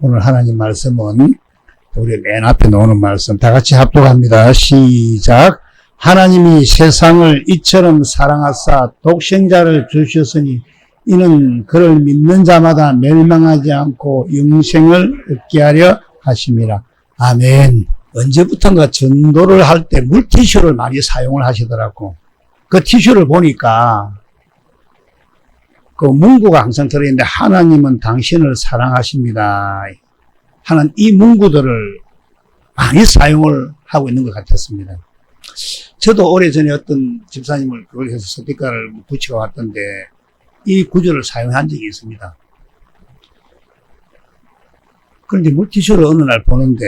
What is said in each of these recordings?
오늘 하나님 말씀은 우리 맨 앞에 놓는 말씀 다 같이 합독합니다. 시작. 하나님이 세상을 이처럼 사랑하사 독생자를 주셨으니 이는 그를 믿는 자마다 멸망하지 않고 영생을 얻게 하려 하심이라. 아멘. 언제부턴가 전도를 할 때 물티슈를 많이 사용을 하시더라고. 그 티슈를 보니까 그 문구가 항상 들어있는데 하나님은 당신을 사랑하십니다 하는 이 문구들을 많이 사용을 하고 있는 것 같았습니다. 저도 오래전에 어떤 집사님을 그걸 해서 스티커를 붙여 왔던데 이 구절을 사용한 적이 있습니다. 그런데 물티슈를 어느 날 보는데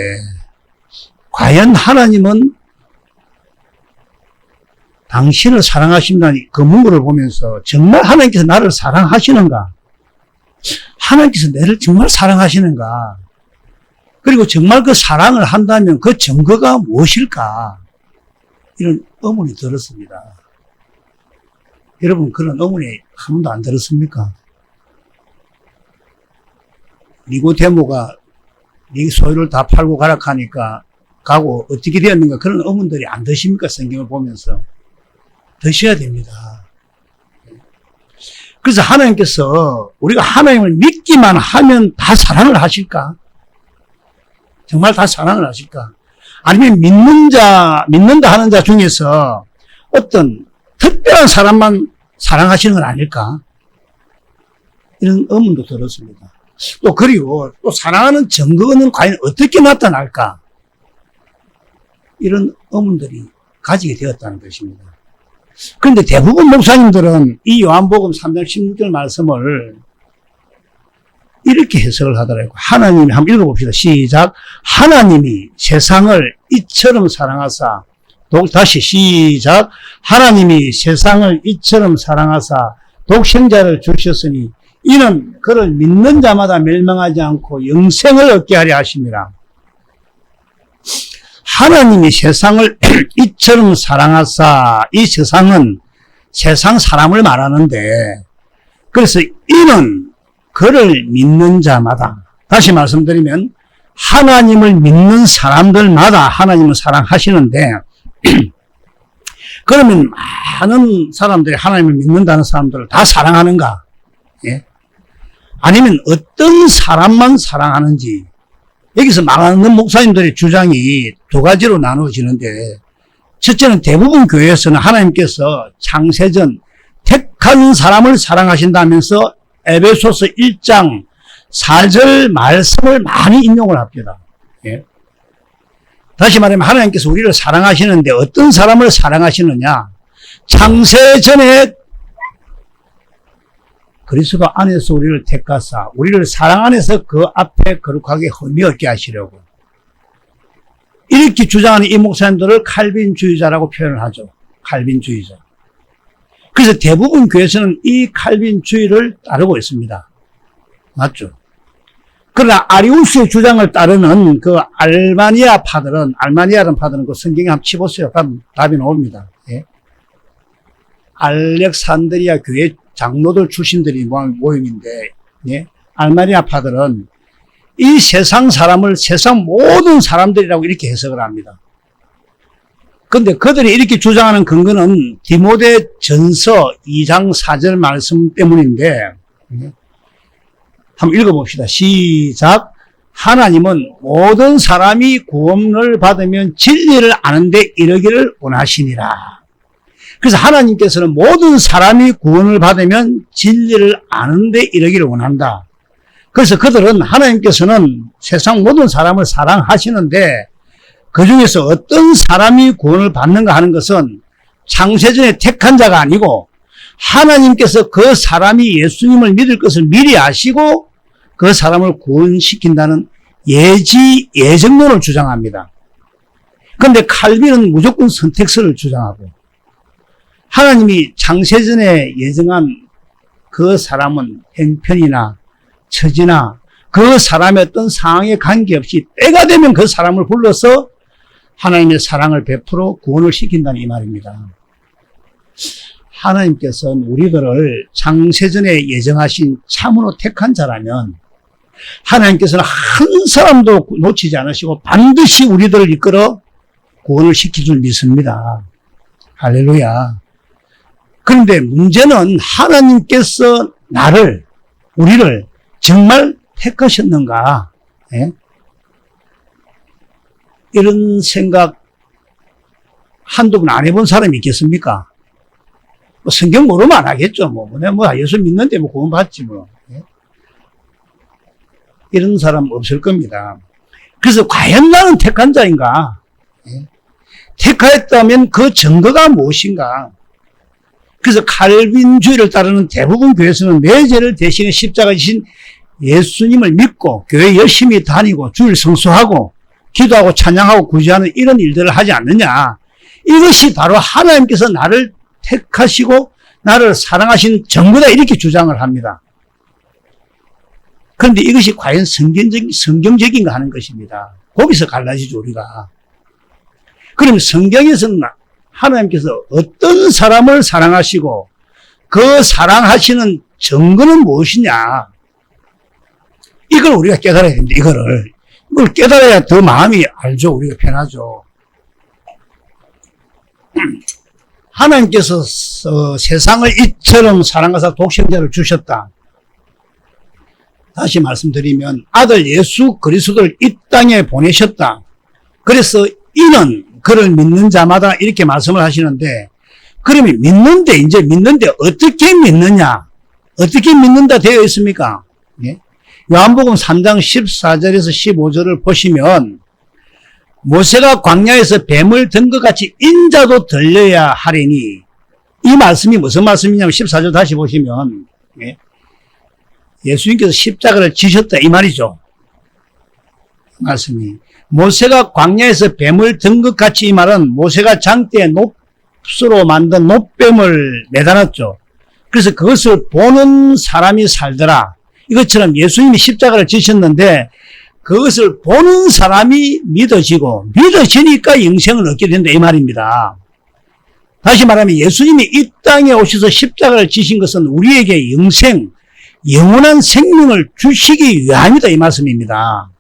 과연 하나님은 당신을 사랑하신다는 그 문구를 보면서 정말 하나님께서 나를 사랑하시는가? 하나님께서 나를 정말 사랑하시는가? 그리고 정말 그 사랑을 한다면 그 증거가 무엇일까? 이런 의문이 들었습니다. 여러분 그런 의문이 한 번도 안 들었습니까? 니고데모가 네 소유를 다 팔고 가라 하니까 가고 어떻게 되었는가 그런 의문들이 안 드십니까? 성경을 보면서. 드셔야 됩니다. 그래서 하나님께서 우리가 하나님을 믿기만 하면 다 사랑을 하실까? 정말 다 사랑을 하실까? 아니면 믿는다 하는 자 중에서 어떤 특별한 사람만 사랑하시는 건 아닐까? 이런 의문도 들었습니다. 또 그리고 또 사랑하는 증거는 과연 어떻게 나타날까? 이런 의문들이 가지게 되었다는 것입니다. 그런데 대부분 목사님들은 이 요한복음 3장 16절 말씀을 이렇게 해석을 하더라고요. 하나님이 한번 읽어봅시다. 시작. 하나님이 세상을 이처럼 사랑하사 다시 시작. 하나님이 세상을 이처럼 사랑하사 독생자를 주셨으니 이는 그를 믿는 자마다 멸망하지 않고 영생을 얻게 하려 하심이라. 하나님이 세상을 이처럼 사랑하사, 이 세상은 세상 사람을 말하는데, 그래서 이는 그를 믿는 자마다, 다시 말씀드리면 하나님을 믿는 사람들마다 하나님을 사랑하시는데, 그러면 많은 사람들이 하나님을 믿는다는 사람들을 다 사랑하는가? 예? 아니면 어떤 사람만 사랑하는지, 여기서 많은 목사님들의 주장이 두 가지로 나누어지는데, 첫째는 대부분 교회에서는 하나님께서 창세전 택한 사람을 사랑하신다면서 에베소서 1장 4절 말씀을 많이 인용을 합니다. 예. 다시 말하면 하나님께서 우리를 사랑하시는데 어떤 사람을 사랑하시느냐? 창세전에 그리스도 안에서 우리를 택하사 우리를 사랑 안에서 그 앞에 거룩하게 흠이 없게 하시려고 이렇게 주장하는 이 목사님들을 칼빈주의자라고 표현을 하죠. 칼빈주의자. 그래서 대부분 교회에서는 이 칼빈주의를 따르고 있습니다. 맞죠? 그러나 아리우스의 주장을 따르는 그 알마니아라는 파들은 그 성경에 한번 치보세요. 그럼 답이 나옵니다. 예? 알렉산드리아 교회 장로들 출신들이 모임인데, 예? 알마니아 파들은 이 세상 사람을 세상 모든 사람들이라고 이렇게 해석을 합니다. 그런데 그들이 이렇게 주장하는 근거는 디모데 전서 2장 4절 말씀 때문인데, 예? 한번 읽어봅시다. 시작. 하나님은 모든 사람이 구원을 받으면 진리를 아는데 이르기를 원하시니라. 그래서 하나님께서는 모든 사람이 구원을 받으면 진리를 아는데 이르기를 원한다. 그래서 그들은 하나님께서는 세상 모든 사람을 사랑하시는데 그 중에서 어떤 사람이 구원을 받는가 하는 것은 창세전에 택한 자가 아니고 하나님께서 그 사람이 예수님을 믿을 것을 미리 아시고 그 사람을 구원시킨다는 예정론을 주장합니다. 그런데 칼빈은 무조건 선택설을 주장하고 하나님이 창세전에 예정한 그 사람은 형편이나 처지나 그 사람의 어떤 상황에 관계없이 때가 되면 그 사람을 불러서 하나님의 사랑을 베풀어 구원을 시킨다는 이 말입니다. 하나님께서는 우리들을 창세전에 예정하신 참으로 택한 자라면 하나님께서는 한 사람도 놓치지 않으시고 반드시 우리들을 이끌어 구원을 시킬 줄 믿습니다. 할렐루야. 그런데 문제는 하나님께서 우리를 정말 택하셨는가? 예? 이런 생각 한두 번 안 해본 사람이 있겠습니까? 뭐 성경 모르면 안 하겠죠. 예수 믿는데 구원 받지 뭐. 예? 이런 사람 없을 겁니다. 그래서 과연 나는 택한 자인가? 예? 택하였다면 그 증거가 무엇인가? 그래서 칼빈주의를 따르는 대부분 교회에서는 내 죄를 대신해 십자가 지신 예수님을 믿고 교회 열심히 다니고 주일 성수하고 기도하고 찬양하고 구제하는 이런 일들을 하지 않느냐. 이것이 바로 하나님께서 나를 택하시고 나를 사랑하신 증거다 이렇게 주장을 합니다. 그런데 이것이 과연 성경적인가 하는 것입니다. 거기서 갈라지죠 우리가. 그럼 성경에서는 하나님께서 어떤 사람을 사랑하시고 그 사랑하시는 증거는 무엇이냐. 이걸 우리가 깨달아야 됩니다. 이걸 깨달아야 더 마음이 알죠. 우리가 편하죠. 하나님께서 세상을 이처럼 사랑하사 독생자를 주셨다. 다시 말씀드리면 아들 예수 그리스도를 이 땅에 보내셨다. 그래서 이는 그를 믿는 자마다 이렇게 말씀을 하시는데, 그러면 믿는데 어떻게 믿느냐? 어떻게 믿는다 되어 있습니까? 예? 요한복음 3장 14절에서 15절을 보시면 모세가 광야에서 뱀을 든 것 같이 인자도 들려야 하리니, 이 말씀이 무슨 말씀이냐면 14절 다시 보시면 예? 예수님께서 십자가를 지셨다 이 말이죠. 말씀이 모세가 광야에서 뱀을 든 것 같이, 이 말은 모세가 장대에 놋으로 만든 놋뱀을 매달았죠. 그래서 그것을 보는 사람이 살더라. 이것처럼 예수님이 십자가를 지셨는데 그것을 보는 사람이 믿어지니까 영생을 얻게 된다 이 말입니다. 다시 말하면 예수님이 이 땅에 오셔서 십자가를 지신 것은 우리에게 영원한 생명을 주시기 위함이다 이 말씀입니다.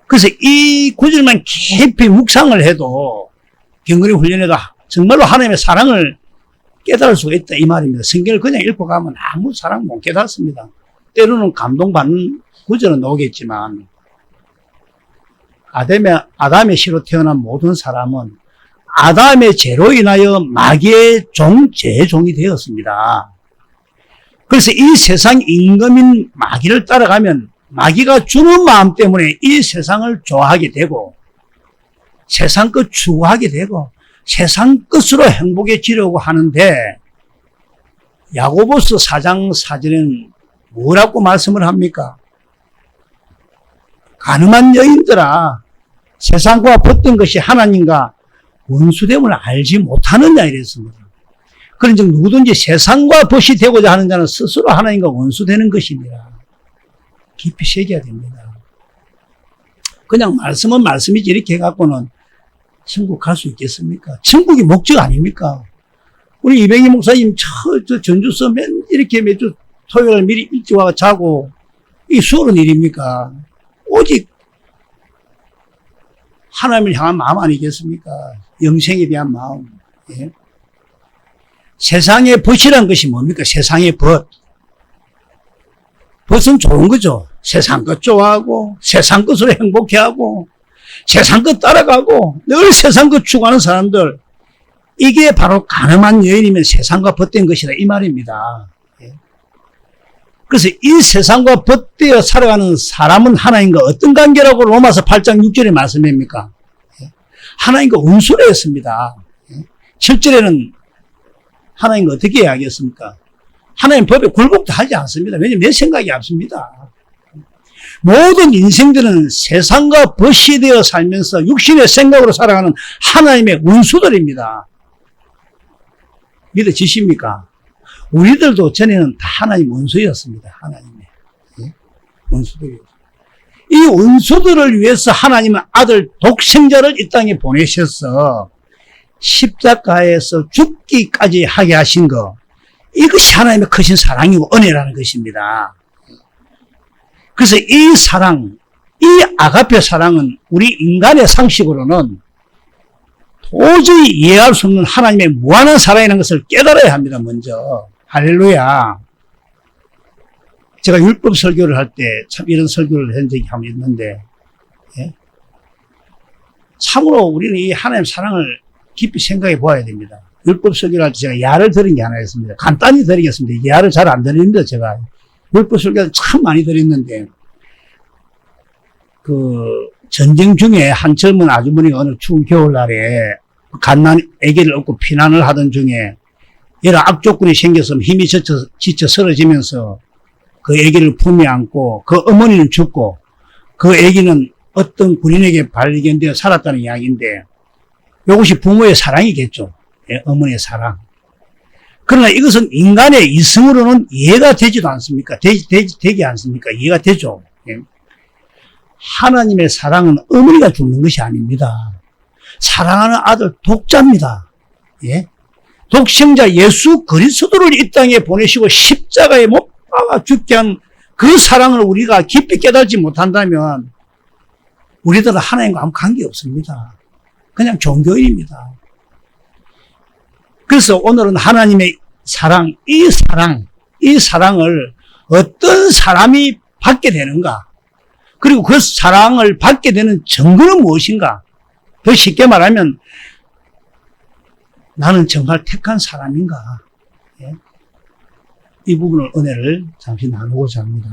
그래서 이 구절만 깊이 묵상을 해도, 경건의 훈련에도 정말로 하나님의 사랑을 깨달을 수가 있다 이 말입니다. 성경을 그냥 읽고 가면 아무 사랑 못 깨닫습니다. 때로는 감동받는 구절은 나오겠지만, 아담의 씨로 태어난 모든 사람은 아담의 죄로 인하여 마귀의 제종이 되었습니다. 그래서 이 세상 임금인 마귀를 따라가면 마귀가 주는 마음 때문에 이 세상을 좋아하게 되고 세상 것 추구하게 되고 세상 것으로 행복해지려고 하는데, 야고보서 4장 4절에는 뭐라고 말씀을 합니까? 가늠한 여인들아, 세상과 벗던 것이 하나님과 원수됨을 알지 못하느냐 이랬습니다. 그런즉 누구든지 세상과 벗이 되고자 하는 자는 스스로 하나님과 원수되는 것입니다. 깊이 새겨야 됩니다. 그냥 말씀은 말씀이지 이렇게 해갖고는 천국 갈 수 있겠습니까? 천국이 목적 아닙니까? 우리 이병희 목사님 저 전주서 이렇게 매주 토요일 미리 일찍 와서 자고, 이 수월한 일입니까? 오직 하나님을 향한 마음 아니겠습니까? 영생에 대한 마음. 예? 세상의 벗이란 것이 뭡니까? 세상의 벗. 벗은 좋은 거죠. 세상 것 좋아하고 세상 것으로 행복해하고 세상 것 따라가고 늘 세상 것 추구하는 사람들, 이게 바로 가늠한 여인이면 세상과 벗된 것이다 이 말입니다. 그래서 이 세상과 벗되어 살아가는 사람은 하나님과 어떤 관계라고 로마서 8장 6절에 말씀합니까? 하나님과 원수로 했습니다. 7절에는 하나님과 어떻게 이야기했습니까? 하나님 법에 굴복도 하지 않습니다. 왜냐하면 내 생각이 없습니다. 모든 인생들은 세상과 벗이 되어 살면서 육신의 생각으로 살아가는 하나님의 원수들입니다. 믿어지십니까? 우리들도 전에는 다 하나님 원수였습니다. 하나님의 원수들이었습니다. 이 원수들을 위해서 하나님은 아들 독생자를 이 땅에 보내셔서 십자가에서 죽기까지 하게 하신 거, 이것이 하나님의 크신 사랑이고 은혜라는 것입니다. 그래서 이 사랑, 이 아가페 사랑은 우리 인간의 상식으로는 도저히 이해할 수 없는 하나님의 무한한 사랑이라는 것을 깨달아야 합니다, 먼저. 할렐루야. 제가 율법 설교를 할 때 참 이런 설교를 한 적이 한번 있는데, 예? 참으로 우리는 이 하나님의 사랑을 깊이 생각해 보아야 됩니다. 율법 설교를 할 때 제가 야를 들은 게 하나 있습니다. 간단히 드리겠습니다. 야를 잘 안 드립니다, 제가. 율법 설교를 참 많이 드렸는데, 전쟁 중에 한 젊은 아주머니가 어느 추운 겨울날에 갓난 아기를 얻고 피난을 하던 중에 여러 악조건이 생겨서 힘이 지쳐 쓰러지면서 그 아기를 품에 안고 그 어머니는 죽고 그 아기는 어떤 군인에게 발견되어 살았다는 이야기인데 이것이 부모의 사랑이겠죠. 예, 어머니의 사랑. 그러나 이것은 인간의 이성으로는 이해가 되지도 않습니까? 되지 않습니까? 이해가 되죠. 예. 하나님의 사랑은 어머니가 죽는 것이 아닙니다. 사랑하는 아들 독자입니다. 예? 독생자 예수 그리스도를 이 땅에 보내시고 십자가에 못 박아 죽게 한 그 사랑을 우리가 깊이 깨달지 못한다면 우리들은 하나님과 아무 관계 없습니다. 그냥 종교인입니다. 그래서 오늘은 하나님의 사랑, 이 사랑을 어떤 사람이 받게 되는가? 그리고 그 사랑을 받게 되는 증거는 무엇인가? 더 쉽게 말하면 나는 정말 택한 사람인가? 예? 이 부분을 은혜를 잠시 나누고자 합니다.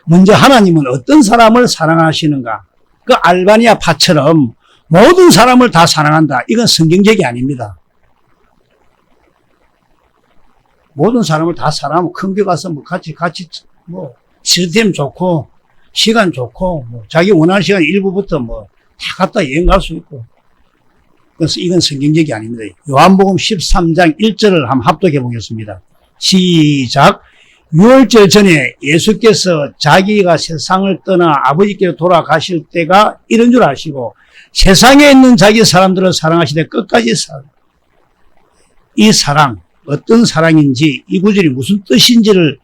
먼저 하나님은 어떤 사람을 사랑하시는가? 그 알바니아 파처럼 모든 사람을 다 사랑한다. 이건 성경적이 아닙니다. 모든 사람을 다 사랑하면 큰 교 가서 같이 시스템 좋고 시간 좋고 자기 원하는 시간 일부부터 다 갔다 여행 갈 수 있고. 그래서 이건 성경적이 아닙니다. 요한복음 13장 1절을 한번 합독해 보겠습니다. 시작. 유월절 전에 예수께서 자기가 세상을 떠나 아버지께로 돌아가실 때가 이런 줄 아시고 세상에 있는 자기 사람들을 사랑하시되 끝까지 이 사랑, 어떤 사랑인지 이 구절이 무슨 뜻인지를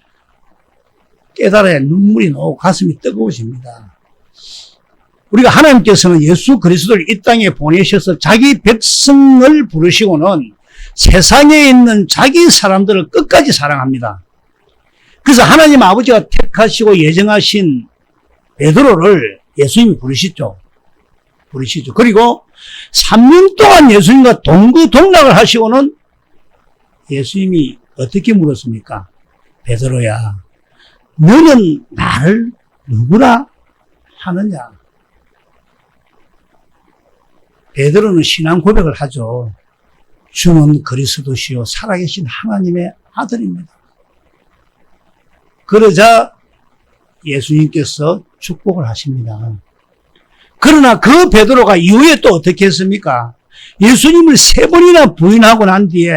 깨달아야 눈물이 나오고 가슴이 뜨거워집니다. 우리가 하나님께서는 예수 그리스도를 이 땅에 보내셔서 자기 백성을 부르시고는 세상에 있는 자기 사람들을 끝까지 사랑합니다. 그래서 하나님 아버지가 택하시고 예정하신 베드로를 예수님이 부르시죠. 그리고 3년 동안 예수님과 동거동락을 하시고는 예수님이 어떻게 물었습니까? 베드로야, 너는 나를 누구라 하느냐? 베드로는 신앙 고백을 하죠. 주는 그리스도시요 살아계신 하나님의 아들입니다. 그러자 예수님께서 축복을 하십니다. 그러나 그 베드로가 이후에 또 어떻게 했습니까? 예수님을 3번이나 부인하고 난 뒤에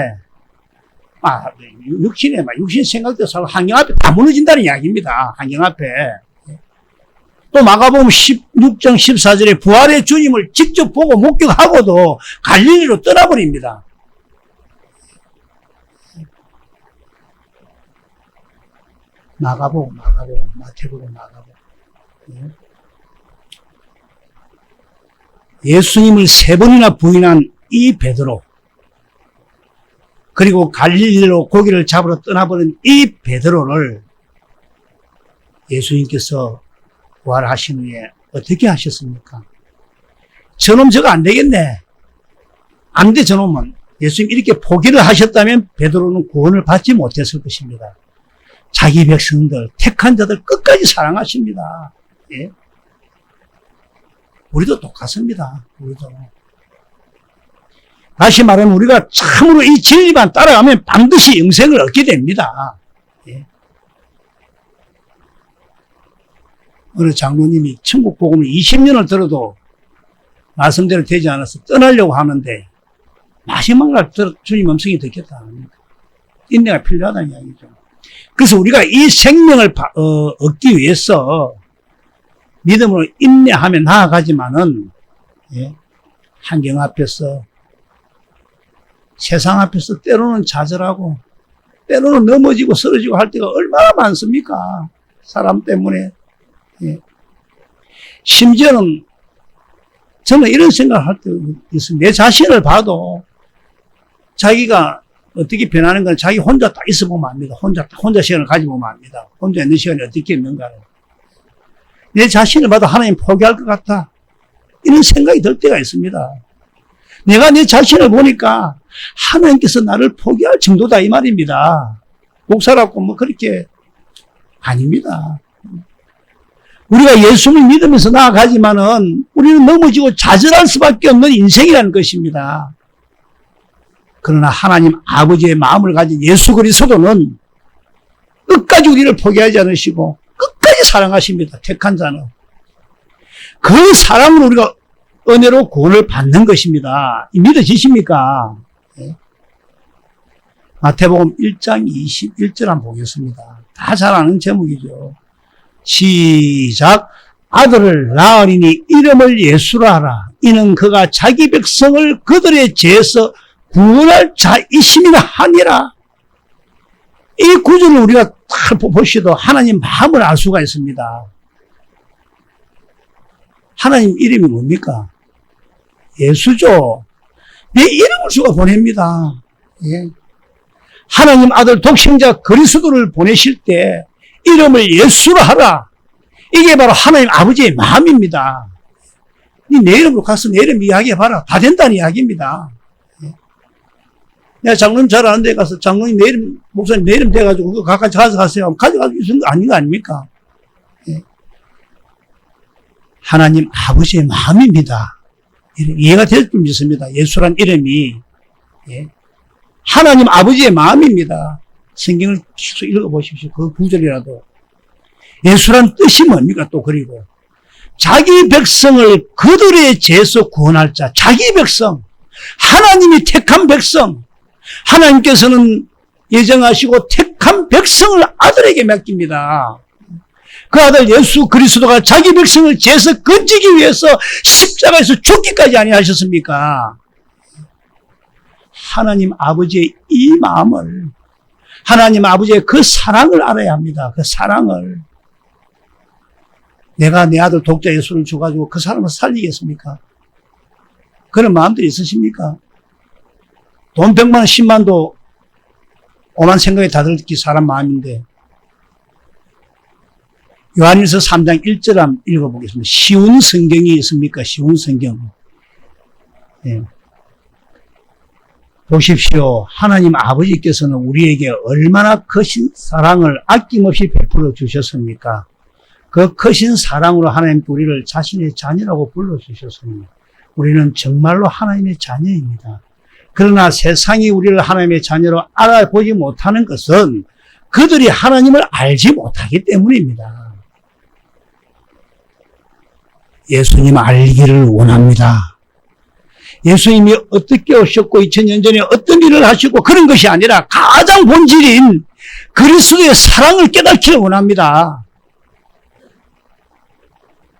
육신 생각대로 살고 환경 앞에 다 무너진다는 이야기입니다. 환경 앞에. 또 마가복음 16장 14절에 부활의 주님을 직접 보고 목격하고도 갈릴리로 떠나버립니다. 마태복음. 예수님을 3번이나 부인한 이 베드로, 그리고 갈릴리로 고기를 잡으러 떠나버린 이 베드로를 예수님께서 부활하신 후에 어떻게 하셨습니까? 저놈 저거 안 되겠네. 안 돼, 저놈은. 예수님 이렇게 포기를 하셨다면 베드로는 구원을 받지 못했을 것입니다. 자기 백성들, 택한 자들 끝까지 사랑하십니다. 예? 우리도 똑같습니다. 우리도. 다시 말하면 우리가 참으로 이 진리만 따라가면 반드시 영생을 얻게 됩니다. 예? 어느 장로님이 천국 복음을 20년을 들어도 말씀대로 되지 않아서 떠나려고 하는데 마지막 날 주님 음성이 듣겠다. 인내가 필요하다는 이야기죠. 그래서 우리가 이 생명을 얻기 위해서 믿음으로 인내하며 나아가지만은, 예, 환경 앞에서, 세상 앞에서 때로는 좌절하고, 때로는 넘어지고 쓰러지고 할 때가 얼마나 많습니까? 사람 때문에. 예. 심지어는 저는 이런 생각을 할 때 있습니다. 내 자신을 봐도 자기가 어떻게 변하는 건 자기 혼자 딱 있어 보면 압니다. 혼자 시간을 가지보면 압니다. 혼자 있는 시간이 어떻게 있는가를. 내 자신을 봐도 하나님 포기할 것 같다. 이런 생각이 들 때가 있습니다. 내가 내 자신을 보니까 하나님께서 나를 포기할 정도다 이 말입니다. 목사라고 뭐 그렇게 아닙니다. 우리가 예수를 믿으면서 나아가지만은 우리는 넘어지고 좌절할 수밖에 없는 인생이라는 것입니다. 그러나 하나님 아버지의 마음을 가진 예수 그리스도는 끝까지 우리를 포기하지 않으시고 끝까지 사랑하십니다. 택한 자는. 그 사랑으로 우리가 은혜로 구원을 받는 것입니다. 믿어지십니까? 네. 마태복음 1장 21절 한번 보겠습니다. 다 잘 아는 제목이죠. 시작. 아들을 낳으리니 이름을 예수라 하라. 이는 그가 자기 백성을 그들의 죄에서 구원할 자이심이라 하니라. 이 구절을 우리가 딱 보시도 하나님 마음을 알 수가 있습니다. 하나님 이름이 뭡니까? 예수죠. 내 이름을 주가 보냅니다. 예. 하나님 아들 독생자 그리스도를 보내실 때 이름을 예수로 하라. 이게 바로 하나님 아버지의 마음입니다. 내 이름으로 가서 내 이름 이야기해봐라. 다 된다는 이야기입니다. 예. 내가 장로님 잘 아는 데 가서 장로님 내 이름, 목사님 내 이름 돼가지고 그거 가져가세요. 가져가서 있는 거 아닌 거 아닙니까? 예. 하나님 아버지의 마음입니다. 이해가 될 줄 믿습니다. 예수란 이름이. 예. 하나님 아버지의 마음입니다. 성경을 계속 읽어보십시오. 그 구절이라도. 예수란 뜻이 뭡니까? 또 그리고 자기 백성을 그들의 죄에서 구원할 자. 자기 백성. 하나님이 택한 백성. 하나님께서는 예정하시고 택한 백성을 아들에게 맡깁니다. 그 아들 예수 그리스도가 자기 백성을 죄에서 건지기 위해서 십자가에서 죽기까지 아니하셨습니까? 하나님 아버지의 이 마음을, 하나님 아버지의 그 사랑을 알아야 합니다. 그 사랑을. 내가 내 아들 독자 예수를 줘가지고 그 사람을 살리겠습니까? 그런 마음들이 있으십니까? 돈 100만 원, 10만도 오만 생각이 다 들기 사람 마음인데. 요한일서 3장 1절 한번 읽어보겠습니다. 쉬운 성경이 있습니까? 쉬운 성경. 네. 보십시오. 하나님 아버지께서는 우리에게 얼마나 크신 사랑을 아낌없이 베풀어 주셨습니까? 그 크신 사랑으로 하나님께 우리를 자신의 자녀라고 불러주셨습니다. 우리는 정말로 하나님의 자녀입니다. 그러나 세상이 우리를 하나님의 자녀로 알아보지 못하는 것은 그들이 하나님을 알지 못하기 때문입니다. 예수님 알기를 원합니다. 예수님이 어떻게 오셨고 2000년 전에 어떤 일을 하시고 그런 것이 아니라 가장 본질인 그리스도의 사랑을 깨닫기를 원합니다.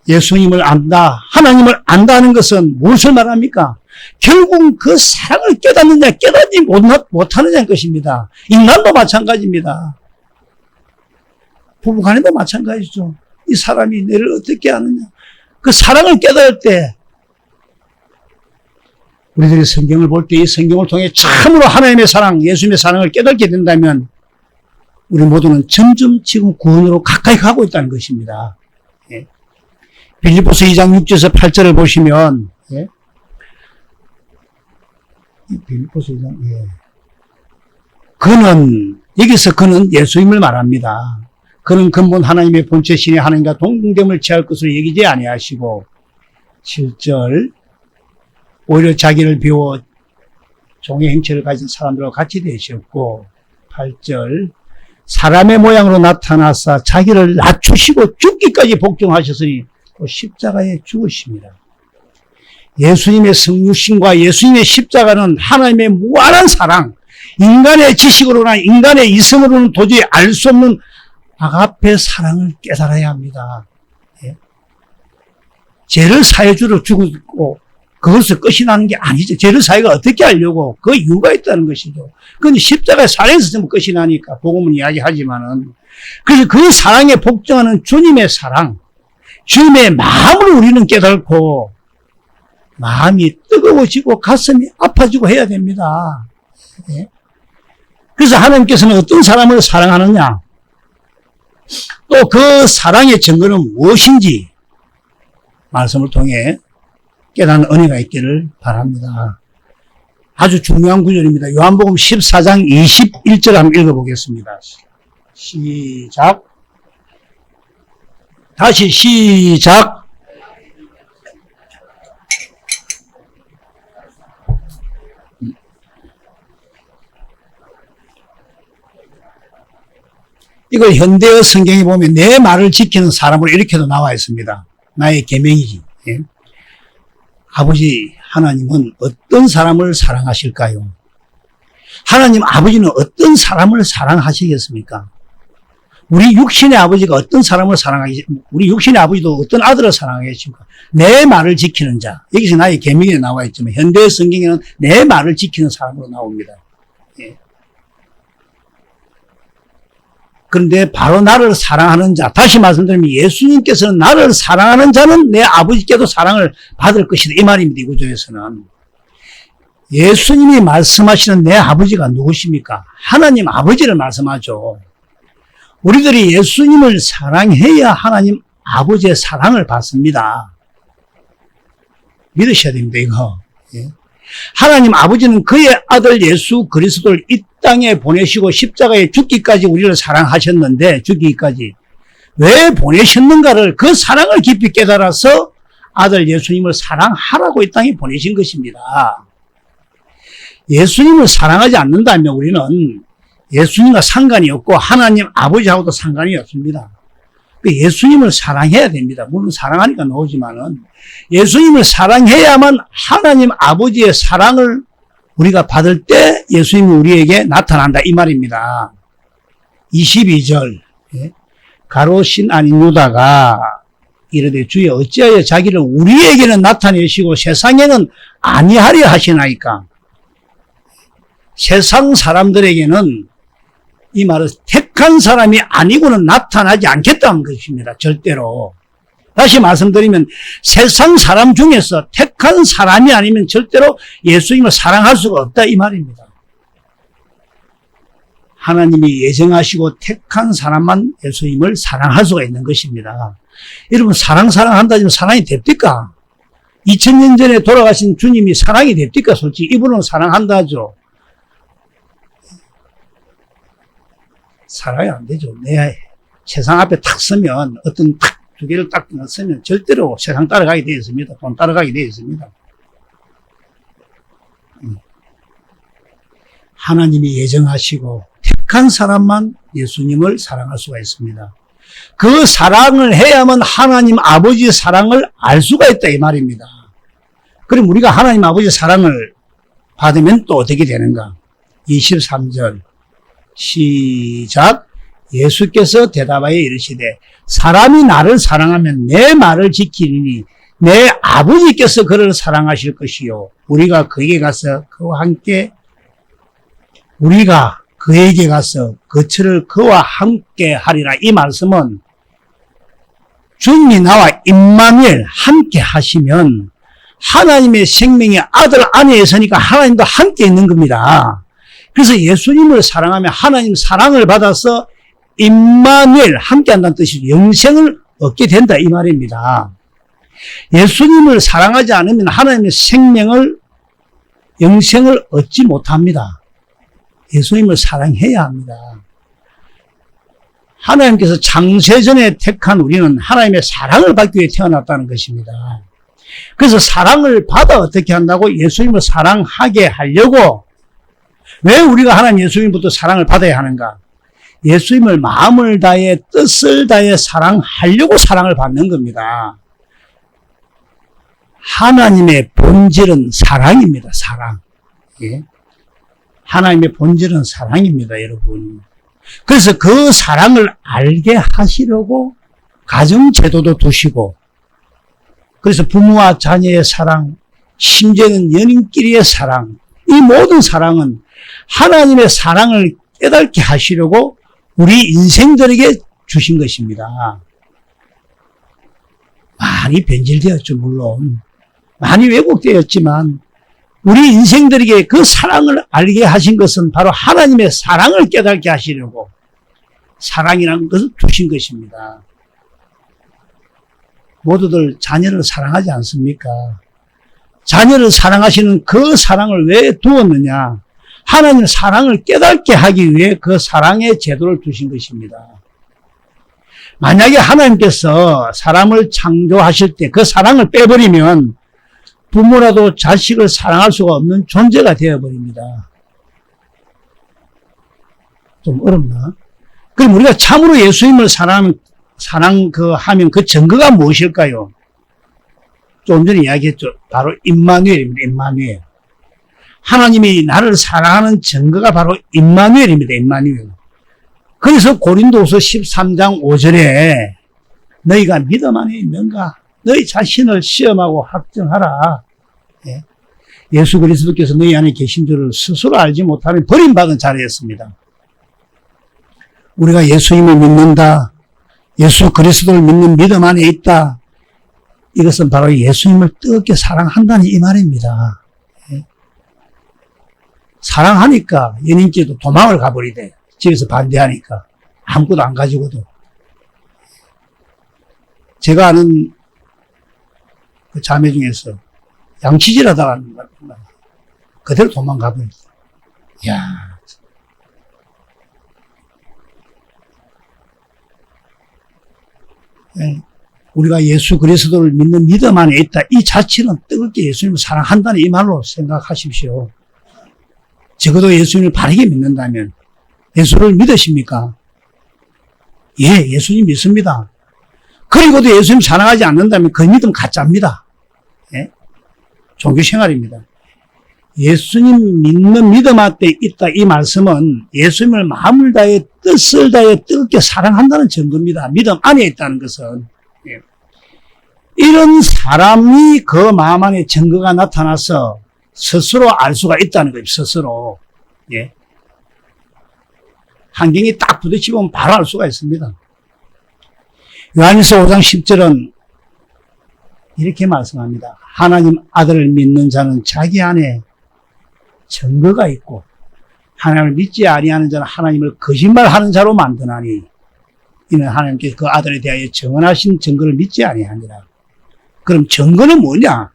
예수님을 안다, 하나님을 안다는 것은 무엇을 말합니까? 결국 그 사랑을 깨닫느냐 깨닫지 못하느냐는 것입니다. 인간도 마찬가지입니다. 부부간에도 마찬가지죠. 이 사람이 너를 어떻게 아느냐. 그 사랑을 깨달을 때 우리들이 성경을 볼 때 이 성경을 통해 참으로 하나님의 사랑, 예수님의 사랑을 깨닫게 된다면 우리 모두는 점점 지금 구원으로 가까이 가고 있다는 것입니다. 예. 빌립보서 2장 6절에서 8절을 보시면 예. 빌립보서 2장 예. 여기서 그는 예수님을 말합니다. 그는 근본 하나님의 본체 신의 하나님과 동등됨을 취할 것으로 여기지 아니하시고 7절 오히려 자기를 비워 종의 행체를 가진 사람들과 같이 되셨고 8절 사람의 모양으로 나타나사 자기를 낮추시고 죽기까지 복종하셨으니 또 십자가에 죽으십니다. 예수님의 성육신과 예수님의 십자가는 하나님의 무한한 사랑, 인간의 지식으로나 인간의 이성으로는 도저히 알 수 없는 아가페 사랑을 깨달아야 합니다. 예. 죄를 사해주러 죽었고 그것을 끝이 나는 게 아니죠. 죄를 사유가 어떻게 하려고 그 이유가 있다는 것이죠. 그런데 십자가의 사랑에서 전부 끝이 나니까 복음은 이야기하지만은 그래서 그 사랑에 복종하는 주님의 사랑, 주님의 마음을 우리는 깨닫고 마음이 뜨거워지고 가슴이 아파지고 해야 됩니다. 예? 그래서 하나님께서는 어떤 사람을 사랑하느냐? 또 그 사랑의 증거는 무엇인지 말씀을 통해 깨닫는 은혜가 있기를 바랍니다. 아주 중요한 구절입니다. 요한복음 14장 21절 한번 읽어보겠습니다. 시작. 다시 시작. 이걸 현대어 성경에 보면 내 말을 지키는 사람으로 이렇게도 나와 있습니다. 나의 계명이지. 예? 아버지 하나님은 어떤 사람을 사랑하실까요? 하나님 아버지는 어떤 사람을 사랑하시겠습니까? 우리 육신의 아버지가 어떤 사람을 우리 육신의 아버지도 어떤 아들을 사랑하겠습니까? 내 말을 지키는 자. 여기서 나의 계명에 나와 있지만 현대 성경에는 내 말을 지키는 사람으로 나옵니다. 예. 그런데 바로 나를 사랑하는 자, 다시 말씀드리면 예수님께서는 나를 사랑하는 자는 내 아버지께도 사랑을 받을 것이다. 이 말입니다. 이 구조에서는. 예수님이 말씀하시는 내 아버지가 누구십니까? 하나님 아버지를 말씀하죠. 우리들이 예수님을 사랑해야 하나님 아버지의 사랑을 받습니다. 믿으셔야 됩니다, 이거. 예. 하나님 아버지는 그의 아들 예수 그리스도를 이 땅에 보내시고 십자가에 죽기까지 우리를 사랑하셨는데, 죽기까지 왜 보내셨는가를, 그 사랑을 깊이 깨달아서 아들 예수님을 사랑하라고 이 땅에 보내신 것입니다. 예수님을 사랑하지 않는다면 우리는 예수님과 상관이 없고 하나님 아버지하고도 상관이 없습니다. 예수님을 사랑해야 됩니다. 물론 사랑하니까 나오지만은 예수님을 사랑해야만 하나님 아버지의 사랑을 우리가 받을 때 예수님이 우리에게 나타난다 이 말입니다. 22절 가로신 아닌 유다가 이르되 주여 어찌하여 자기를 우리에게는 나타내시고 세상에는 아니하려 하시나이까. 세상 사람들에게는 이 말은 택한 사람이 아니고는 나타나지 않겠다는 것입니다. 절대로. 다시 말씀드리면 세상 사람 중에서 택한 사람이 아니면 절대로 예수님을 사랑할 수가 없다 이 말입니다. 하나님이 예정하시고 택한 사람만 예수님을 사랑할 수가 있는 것입니다. 여러분 사랑한다 하지만 사랑이 됩니까? 2000년 전에 돌아가신 주님이 사랑이 됩니까? 솔직히 이분은 사랑한다 하죠. 사랑이 안 되죠. 내 세상 앞에 탁 서면 어떤 탁 두 개를 딱 넣으면 절대로 세상 따라가게 되어 있습니다. 돈 따라가게 되어 있습니다. 하나님이 예정하시고 택한 사람만 예수님을 사랑할 수가 있습니다. 그 사랑을 해야만 하나님 아버지의 사랑을 알 수가 있다 이 말입니다. 그럼 우리가 하나님 아버지의 사랑을 받으면 또 어떻게 되는가? 23절 시작. 예수께서 대답하여 이르시되 사람이 나를 사랑하면 내 말을 지키리니 내 아버지께서 그를 사랑하실 것이요 우리가 그에게 가서 그와 함께 우리가 그에게 가서 거처를 그와 함께 하리라. 이 말씀은 주님이 나와 임마누엘 함께 하시면 하나님의 생명이 아들 안에 있으니까 하나님도 함께 있는 겁니다. 그래서 예수님을 사랑하면 하나님 사랑을 받아서 임마누엘 함께 한다는 뜻이죠. 영생을 얻게 된다 이 말입니다. 예수님을 사랑하지 않으면 하나님의 영생을 얻지 못합니다. 예수님을 사랑해야 합니다. 하나님께서 창세전에 택한 우리는 하나님의 사랑을 받기 위해 태어났다는 것입니다. 그래서 사랑을 받아 어떻게 한다고? 예수님을 사랑하게 하려고. 왜 우리가 하나님 예수님부터 사랑을 받아야 하는가? 예수님을 마음을 다해 뜻을 다해 사랑하려고 사랑을 받는 겁니다. 하나님의 본질은 사랑입니다. 사랑. 예? 하나님의 본질은 사랑입니다, 여러분. 그래서 그 사랑을 알게 하시려고 가정제도도 두시고, 그래서 부모와 자녀의 사랑, 심지어는 연인끼리의 사랑, 이 모든 사랑은 하나님의 사랑을 깨닫게 하시려고 우리 인생들에게 주신 것입니다. 많이 변질되었죠, 물론. 많이 왜곡되었지만 우리 인생들에게 그 사랑을 알게 하신 것은 바로 하나님의 사랑을 깨닫게 하시려고 사랑이라는 것을 주신 것입니다. 모두들 자녀를 사랑하지 않습니까? 자녀를 사랑하시는 그 사랑을 왜 두었느냐? 하나님의 사랑을 깨닫게 하기 위해 그 사랑의 제도를 두신 것입니다. 만약에 하나님께서 사람을 창조하실 때 그 사랑을 빼버리면 부모라도 자식을 사랑할 수가 없는 존재가 되어버립니다. 좀 어렵나? 그럼 우리가 참으로 예수님을 하면 그 증거가 무엇일까요? 조금 전에 이야기했죠. 바로 임마누엘입니다. 임마누엘. 하나님이 나를 사랑하는 증거가 바로 임마누엘입니다. 임마누엘. 그래서 고린도후서 13장 5절에 너희가 믿음 안에 있는가? 너희 자신을 시험하고 확정하라. 예? 예수 그리스도께서 너희 안에 계신 줄을 스스로 알지 못하면 버림받은 자리였습니다. 우리가 예수님을 믿는다. 예수 그리스도를 믿는 믿음 안에 있다. 이것은 바로 예수님을 뜨겁게 사랑한다는 이 말입니다. 예? 사랑하니까 연인끼리도 도망을 가버리대. 집에서 반대하니까. 아무것도 안 가지고도. 제가 아는 그 자매 중에서 양치질 하다가 그대로 도망가버렸어. 이야. 예. 우리가 예수 그리스도를 믿는 믿음 안에 있다. 이 자체는 뜨겁게 예수님을 사랑한다는 이 말로 생각하십시오. 적어도 예수님을 바르게 믿는다면 예수를 믿으십니까? 예, 예수님 믿습니다. 그리고도 예수님 사랑하지 않는다면 그 믿음 가짜입니다. 예? 종교생활입니다. 예수님 믿는 믿음 앞에 있다 이 말씀은 예수님을 마음을 다해 뜻을 다해 뜨겁게 사랑한다는 증거입니다. 믿음 안에 있다는 것은. 예. 이런 사람이 그 마음 안에 증거가 나타나서 스스로 알 수가 있다는 거예요. 스스로. 예. 환경이 딱 부딪히면 바로 알 수가 있습니다. 요한일서 5장 10절은 이렇게 말씀합니다. 하나님 아들을 믿는 자는 자기 안에 증거가 있고 하나님을 믿지 아니하는 자는 하나님을 거짓말하는 자로 만드나니 이는 하나님께서 그 아들에 대하여 정언하신 증거를 믿지 아니하니라. 그럼 증거는 뭐냐?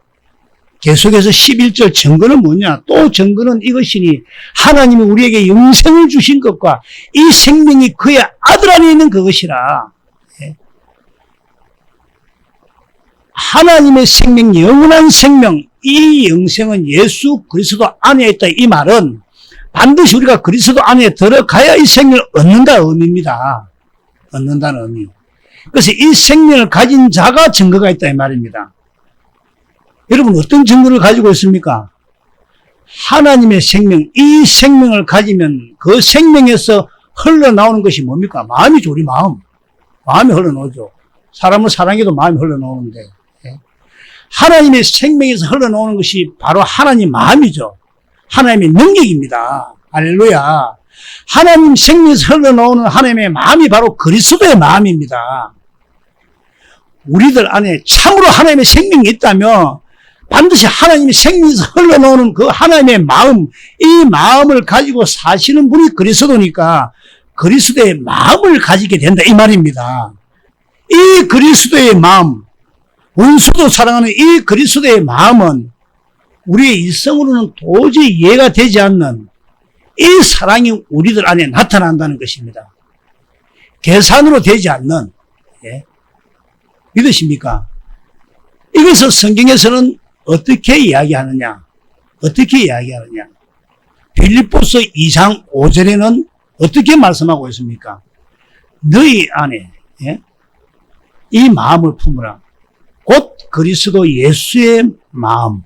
계속해서 11절 증거는 뭐냐? 또 증거는 이것이니 하나님이 우리에게 영생을 주신 것과 이 생명이 그의 아들 안에 있는 그것이라. 하나님의 생명, 영원한 생명, 이 영생은 예수 그리스도 안에 있다. 이 말은 반드시 우리가 그리스도 안에 들어가야 이 생명을 얻는다는 의미입니다. 얻는다는 의미. 그래서 이 생명을 가진 자가 증거가 있다. 이 말입니다. 여러분 어떤 증거를 가지고 있습니까? 하나님의 생명, 이 생명을 가지면 그 생명에서 흘러나오는 것이 뭡니까? 마음이죠. 우리 마음. 마음이 흘러나오죠. 사람을 사랑해도 마음이 흘러나오는데 하나님의 생명에서 흘러나오는 것이 바로 하나님 마음이죠. 하나님의 능력입니다. 할렐루야. 하나님 생명에서 흘러나오는 하나님의 마음이 바로 그리스도의 마음입니다. 우리들 안에 참으로 하나님의 생명이 있다면 반드시 하나님의 생명에서 흘러나오는 그 하나님의 마음, 이 마음을 가지고 사시는 분이 그리스도니까 그리스도의 마음을 가지게 된다 이 말입니다. 이 그리스도의 마음, 원수도 사랑하는 이 그리스도의 마음은 우리의 일성으로는 도저히 이해가 되지 않는 이 사랑이 우리들 안에 나타난다는 것입니다. 계산으로 되지 않는. 예. 믿으십니까? 이것을 성경에서는 어떻게 이야기하느냐? 어떻게 이야기하느냐? 빌립보서 2장 5절에는 어떻게 말씀하고 있습니까? 너희 안에 예? 이 마음을 품으라. 곧 그리스도 예수의 마음.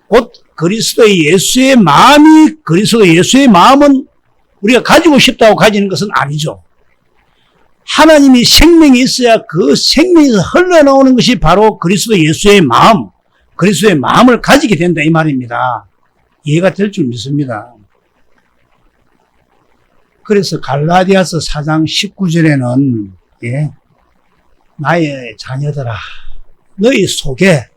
곧 그리스도의 예수의 마음이 그리스도 예수의 마음은 우리가 가지고 싶다고 가지는 것은 아니죠. 하나님이 생명이 있어야 그 생명에서 흘러나오는 것이 바로 그리스도 예수의 마음, 그리스도의 마음을 가지게 된다 이 말입니다. 이해가 될 줄 믿습니다. 그래서 갈라디아서 4장 19절에는 나의 자녀들아 너희 속에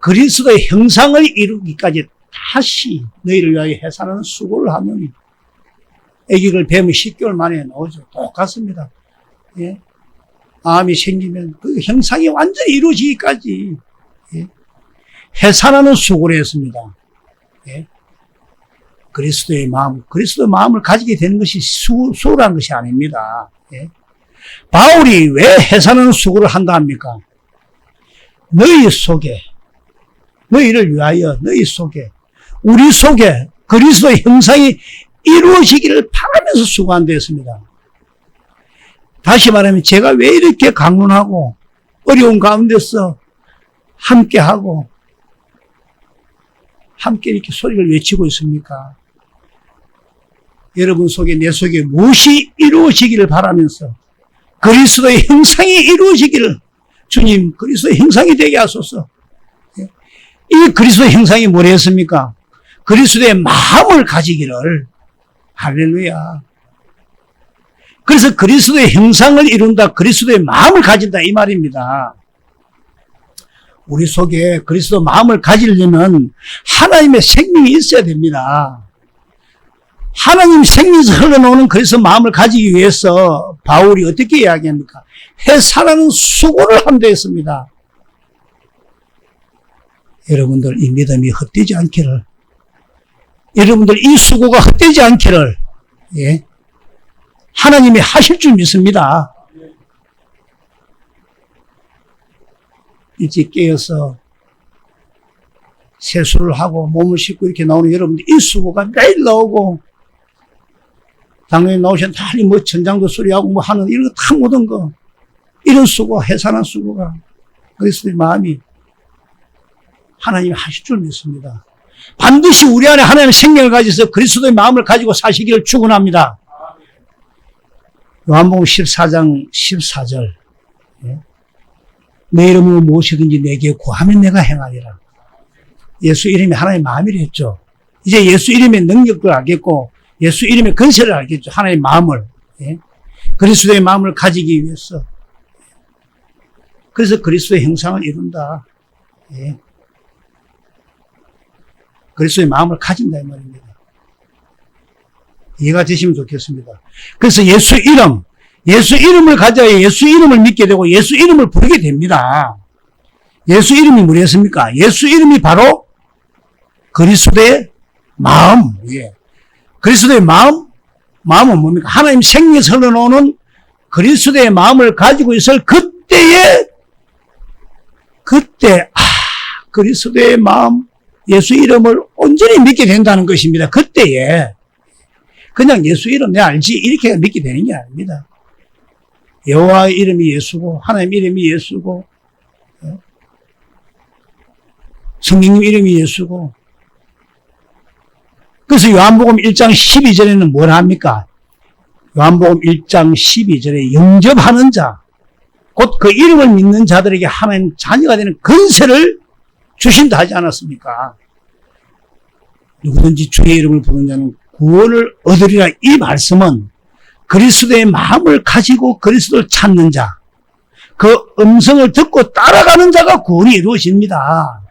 그리스도의 형상을 이루기까지 다시 너희를 위하여 해산하는 수고를 하느니 아기를 뱀은 10개월 만에 나오죠. 똑같습니다. 암이 생기면 그 형상이 완전히 이루어지기까지 해산하는 수고를 했습니다. 그리스도의 마음을 가지게 되는 것이 수월한 것이 아닙니다. 바울이 왜 해산하는 수고를 한다 합니까? 너희 속에, 너희를 위하여 너희 속에, 우리 속에 그리스도의 형상이 이루어지기를 바라면서 수고한다 했습니다. 다시 말하면 제가 왜 이렇게 강론하고 어려운 가운데서 함께하고 함께 이렇게 소리를 외치고 있습니까? 여러분 속에 내 속에 무엇이 이루어지기를 바라면서 그리스도의 형상이 이루어지기를 주님 그리스도의 형상이 되게 하소서. 이 그리스도의 형상이 뭐라 했습니까? 그리스도의 마음을 가지기를. 할렐루야. 그래서 그리스도의 형상을 이룬다. 그리스도의 마음을 가진다 이 말입니다. 우리 속에 그리스도 마음을 가지려면 하나님의 생명이 있어야 됩니다. 하나님 생명에서 흘러나오는 그리스도 마음을 가지기 위해서 바울이 어떻게 이야기합니까? 해산하는 수고를 한다 했습니다. 여러분들 이 믿음이 헛되지 않기를, 여러분들 이 수고가 헛되지 않기를 하나님이 하실 줄 믿습니다. 일찍 깨어서 세수를 하고 몸을 씻고 이렇게 나오는 여러분들 이 수고가 매일 나오고 당연히 나오신 달리 뭐 천장도 소리하고 뭐 하는 이런 거 다 모든 거 이런 수고 해산한 수고가 그리스도의 마음이 하나님이 하실 줄 믿습니다. 반드시 우리 안에 하나님의 생명을 가지셔서 그리스도의 마음을 가지고 사시기를 축원합니다. 요한복음 14장 14절 내 이름으로 무엇이든지 내게 구하면 내가 행하리라. 예수 이름이 하나님의 마음이라 했죠. 이제 예수 이름의 능력을 알겠고 예수 이름의 근세를 알겠죠. 하나님의 마음을. 그리스도의 마음을 가지기 위해서. 그래서 그리스도의 형상을 이룬다. 그리스도의 마음을 가진다 이 말입니다. 이해가 되시면 좋겠습니다. 그래서 예수 이름을 가져야 예수 이름을 믿게 되고 예수 이름을 부르게 됩니다. 예수 이름이 뭐였습니까? 예수 이름이 바로 그리스도의 마음. 그리스도의 마음은 뭡니까? 하나님 생명에서 흘러나오는 그리스도의 마음을 가지고 있을 그때 그리스도의 마음, 예수 이름을 온전히 믿게 된다는 것입니다. 그때에 그냥 예수 이름 내가 알지 이렇게 믿게 되는 게 아닙니다. 여호와의 이름이 예수고 하나님 이름이 예수고 성령님 이름이 예수고 그래서 요한복음 1장 12절에는 뭘 합니까? 요한복음 1장 12절에 영접하는 자, 곧 그 이름을 믿는 자들에게 하나님 자녀가 되는 근세를 주신다 하지 않았습니까? 누구든지 주의 이름을 부르는 자는 구원을 얻으리라. 이 말씀은 그리스도의 마음을 가지고 그리스도를 찾는 자, 그 음성을 듣고 따라가는 자가 구원이 이루어집니다.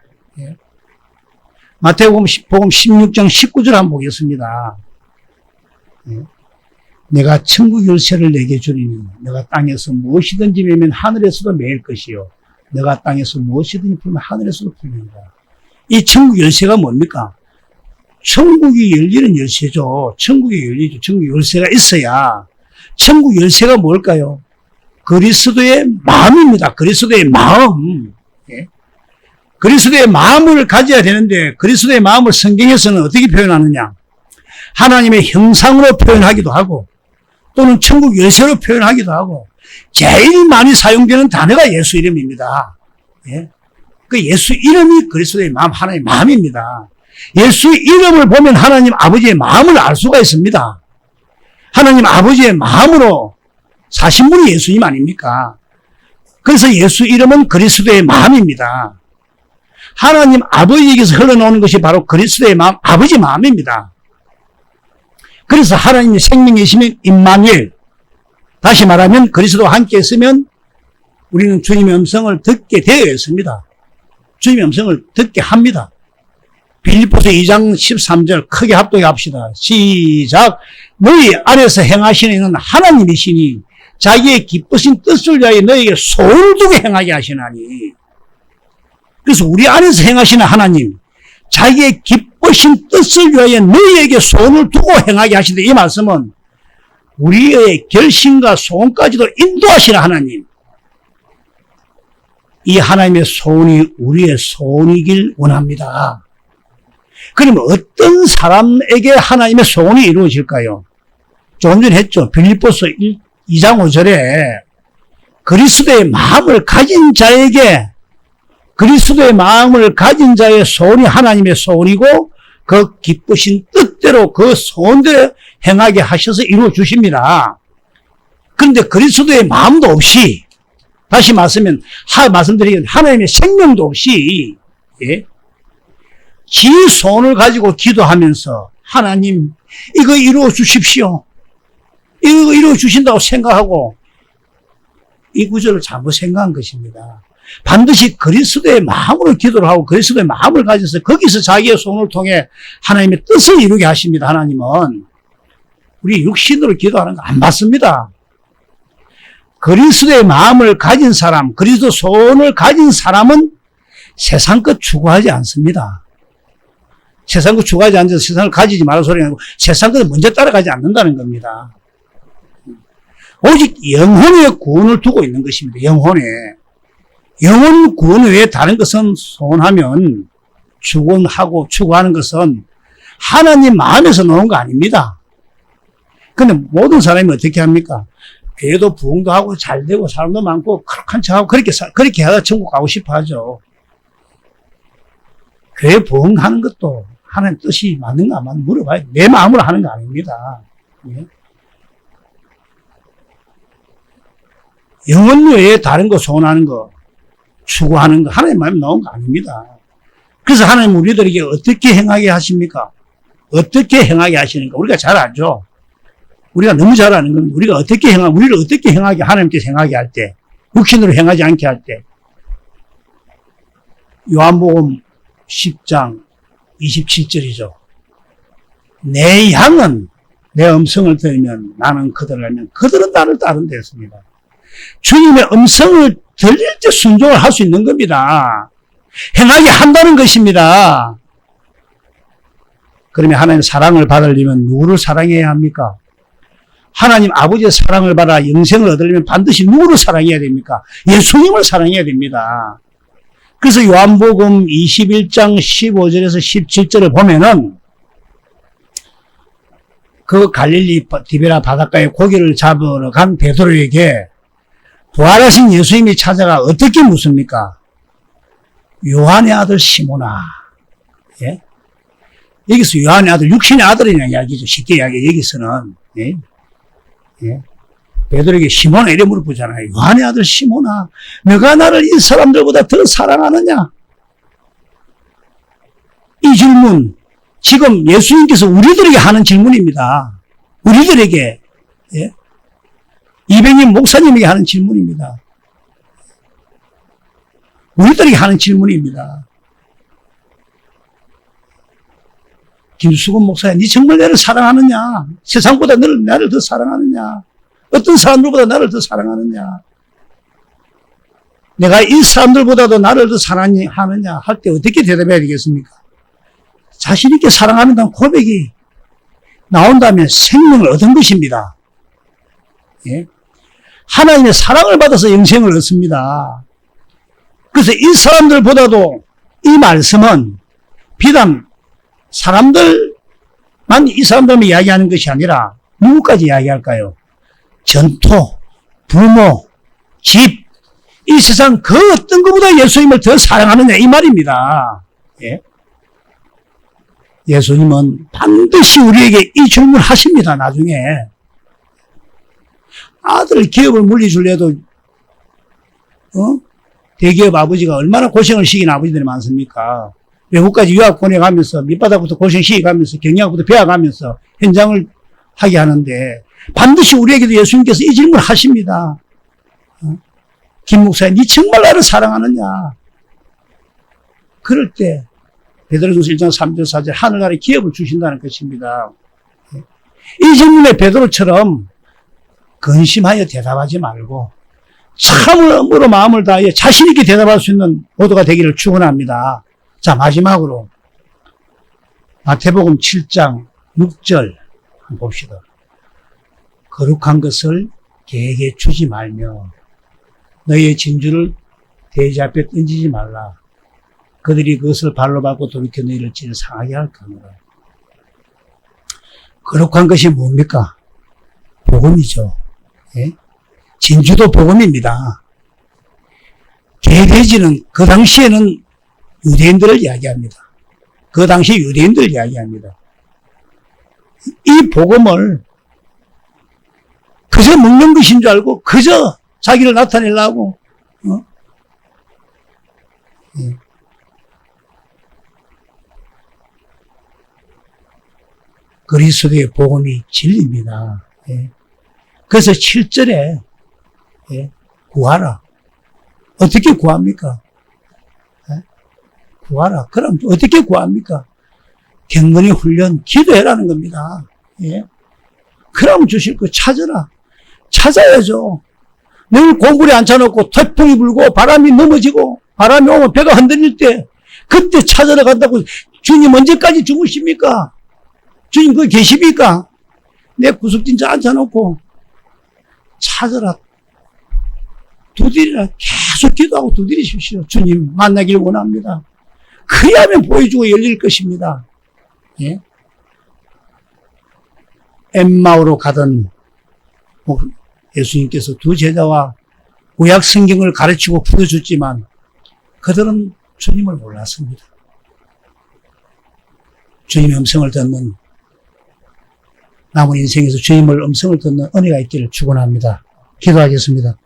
마태복음 16장 19절 한번 보겠습니다. 내가 천국 열쇠를 내게 주리니 내가 땅에서 무엇이든지 매면 하늘에서도 매일 것이요 내가 땅에서 무엇이든지 풀면 하늘에서도 풀립니다. 이 천국 열쇠가 뭡니까? 천국이 열리는 열쇠죠. 천국이 열리죠. 천국 열쇠가 있어야 천국 열쇠가 뭘까요? 그리스도의 마음입니다. 그리스도의 마음. 그리스도의 마음을 가져야 되는데 그리스도의 마음을 성경에서는 어떻게 표현하느냐? 하나님의 형상으로 표현하기도 하고 또는 천국 열쇠로 표현하기도 하고 제일 많이 사용되는 단어가 예수 이름입니다. 그 예수 이름이 그리스도의 마음, 하나님의 마음입니다. 예수 이름을 보면 하나님 아버지의 마음을 알 수가 있습니다. 하나님 아버지의 마음으로 사신 분이 예수님 아닙니까? 그래서 예수 이름은 그리스도의 마음입니다. 하나님 아버지에게서 흘러나오는 것이 바로 그리스도의 마음, 아버지 마음입니다. 그래서 하나님의 생명이시면 임마누엘, 다시 말하면 그리스도와 함께 있으면 우리는 주님의 음성을 듣게 되어 있습니다. 주님의 음성을 듣게 합니다. 빌립보서 2장 13절 크게 합독해 합시다. 시작. 너희 아래서 행하시는 이는 하나님이시니 자기의 기쁘신 뜻을 위하여 너희에게 소를 두고 행하게 하시나니. 그래서 우리 안에서 행하시는 하나님, 자기의 기쁘신 뜻을 위하여 너희에게 소원을 두고 행하게 하시는데, 이 말씀은 우리의 결심과 소원까지도 인도하시는 하나님, 이 하나님의 소원이 우리의 소원이길 원합니다. 그러면 어떤 사람에게 하나님의 소원이 이루어질까요? 조금 전에 했죠. 빌립보서 2장 5절에 그리스도의 마음을 가진 자에게, 그리스도의 마음을 가진 자의 소원이 하나님의 소원이고 그 기쁘신 뜻대로 그 소원대로 행하게 하셔서 이루어 주십니다. 그런데 그리스도의 마음도 없이, 다시 말씀드리면 하나님의 생명도 없이, 예? 지 소원을 가지고 기도하면서 하나님 이거 이루어 주십시오, 이거 이루어 주신다고 생각하고, 이 구절을 잘못 생각한 것입니다. 반드시 그리스도의 마음으로 기도를 하고 그리스도의 마음을 가져서 거기서 자기의 소원을 통해 하나님의 뜻을 이루게 하십니다. 하나님은 우리 육신으로 기도하는 거 안 받습니다. 그리스도의 마음을 가진 사람, 그리스도 소원을 가진 사람은 세상 것 추구하지 않습니다. 세상 것 추구하지 않아서 세상을 가지지 말라는 소리가 아니고 세상 것을 먼저 따라가지 않는다는 겁니다. 오직 영혼의 구원을 두고 있는 것입니다. 영혼 구원 외에 다른 것은 소원하면 축원하고 추구하는 것은 하나님 마음에서 나온 거 아닙니다. 근데 모든 사람이 어떻게 합니까? 교회도 부흥도 하고 잘 되고 사람도 많고 그렇게 척하고 그렇게 하다 천국 가고 싶어 하죠. 교회 부흥하는 것도 하나님 뜻이 맞는가 안 맞는가 물어봐야 내 마음으로 하는 거 아닙니다. 예? 영혼 외에 다른 거 소원하는 거, 추구하는 거 하나님 마음에 나온 거 아닙니다. 그래서 하나님 우리들에게 어떻게 행하게 하십니까? 어떻게 행하게 하시는가? 우리가 잘 알죠. 우리가 너무 잘 아는 건 우리를 어떻게 행하게 하나님께서 행하게 할 때, 육신으로 행하지 않게 할 때. 요한복음 10장 27절이죠. 내 양은 내 음성을 들으면 나는 그들을 알면 그들은 나를 따른다 했습니다. 주님의 음성을 들릴 때 순종을 할 수 있는 겁니다. 행하게 한다는 것입니다. 그러면 하나님 사랑을 받으려면 누구를 사랑해야 합니까? 하나님 아버지의 사랑을 받아 영생을 얻으려면 반드시 누구를 사랑해야 됩니까? 예수님을 사랑해야 됩니다. 그래서 요한복음 21장 15절에서 17절을 보면은 그 갈릴리 디베라 바닷가에 고기를 잡으러 간 베드로에게 부활하신 예수님이 찾아가 어떻게 묻습니까? 요한의 아들 시몬아. 예? 여기서 요한의 아들, 육신의 아들이라는 이야기죠. 쉽게 이야기해, 여기서는. 예? 예? 베드로에게 시몬아 이래 물어보잖아요. 요한의 아들 시몬아, 너가 나를 이 사람들보다 더 사랑하느냐? 이 질문, 지금 예수님께서 우리들에게 하는 질문입니다. 우리들에게, 예? 이병임 목사님에게 하는 질문입니다. 우리들에게 하는 질문입니다. 김수근 목사님, 네 정말 나를 사랑하느냐? 세상보다 나를 더 사랑하느냐? 어떤 사람들보다 나를 더 사랑하느냐? 내가 이 사람들보다도 나를 더 사랑하느냐 할 때 어떻게 대답해야 되겠습니까? 자신 있게 사랑한다는 고백이 나온다면 생명을 얻은 것입니다. 예? 하나님의 사랑을 받아서 영생을 얻습니다. 그래서 이 사람들보다도 이 말씀은 비단 사람들만 이 사람들만 이야기하는 것이 아니라 누구까지 이야기할까요? 전토, 부모, 집, 이 세상 그 어떤 것보다 예수님을 더 사랑하느냐 이 말입니다. 예? 예수님은 반드시 우리에게 이 질문을 하십니다. 나중에 아들 기업을 물리줄래도 대기업 아버지가 얼마나 고생을 시킨 아버지들이 많습니까? 외국까지 유학 보내가면서 밑바닥부터 고생시켜가면서 경영학부터 배워가면서 현장을 하게 하는데 반드시 우리에게도 예수님께서 이 질문을 하십니다. 김 목사님, 니 정말 나를 사랑하느냐? 그럴 때 베드로전서 1장 3절 4절 하늘나라의 기업을 주신다는 것입니다. 이 질문에 베드로처럼 근심하여 대답하지 말고 참으로 마음을 다하여 자신 있게 대답할 수 있는 모두가 되기를 축원합니다. 자, 마지막으로 마태복음 7장 6절 한번 봅시다. 거룩한 것을 개에게 주지 말며 너희의 진주를 돼지 앞에 던지지 말라. 그들이 그것을 발로 밟고 돌이켜 너희를 찌를 상하게 할 거니라. 거룩한 것이 뭡니까? 복음이죠. 예? 진주도 복음입니다. 개, 돼지는 그 당시에는 유대인들을 이야기합니다. 그 당시 유대인들을 이야기합니다. 이 복음을 그저 먹는 것인 줄 알고 그저 자기를 나타내려고 예. 그리스도의 복음이 진리입니다. 예. 그래서 7절에 예. 구하라. 어떻게 구합니까? 예? 구하라. 그럼 어떻게 구합니까? 경건의 훈련, 기도해라는 겁니다. 예. 그럼 주실 거 찾아라. 찾아야죠. 늘 공불에 앉혀놓고 태풍이 불고 바람이 넘어지고 바람이 오면 배가 흔들릴 때 그때 찾아러 간다고 주님 언제까지 주무십니까? 주님 거기 계십니까? 내 구석진자 앉혀놓고 찾아라. 두드리라. 계속 기도하고 두드리십시오. 주님 만나길 원합니다. 그야면 보여주고 열릴 것입니다. 예? 엠마오로 가던 예수님께서 두 제자와 구약 성경을 가르치고 풀어줬지만 그들은 주님을 몰랐습니다. 주님의 음성을 듣는 남은 인생에서 주님의 음성을 듣는 은혜가 있기를 축원합니다. 기도하겠습니다.